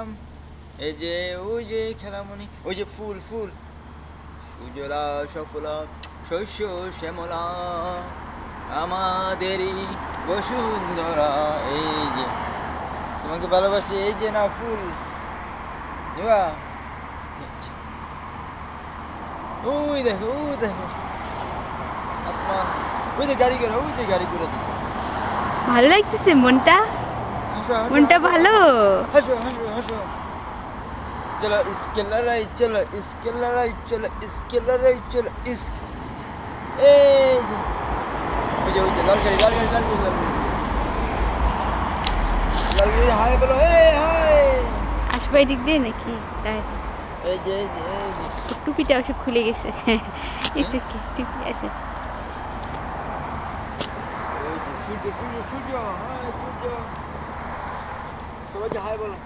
সালাম। এই যে ওই যে খেলামণি, ওই যে ফুল ফুল, সুজলা সফলা শস্য শ্যামলা আমাদেরই বসুন্ধরা। এই যে তোমাকে ভালোবাসি, এই যে না ফুল নিবা। ওই দেখো, ওই দেখো আসমান, ওই যে গাড়ি করে, ওই যে গাড়ি করে দিতেছে। ভালো লাগতেছে মনটা, হাসো হাসো মনটা হাসো, ভালো। হাসো হাসো হাসো। चलो इसके लड़ाई, चलो इसके लड़ाई, चलो इसके लड़ाई, चलो इस ए ओए लाल गाड़ी, लाल गाड़ी, लाल गाड़ी, लाल गाड़ी, लाल गाड़ी, हाय बोलो, ए हाय। আসবে এদিক দিয়ে নাকি? তাই এই যে এই যে এই যে টুপিটা অবশ্য খুলে গেছে। এসে কি টুপি আছে? ওই যে সূর্য সূর্য সূর্য, হাই সূর্য, সবাইকে হাই বলো।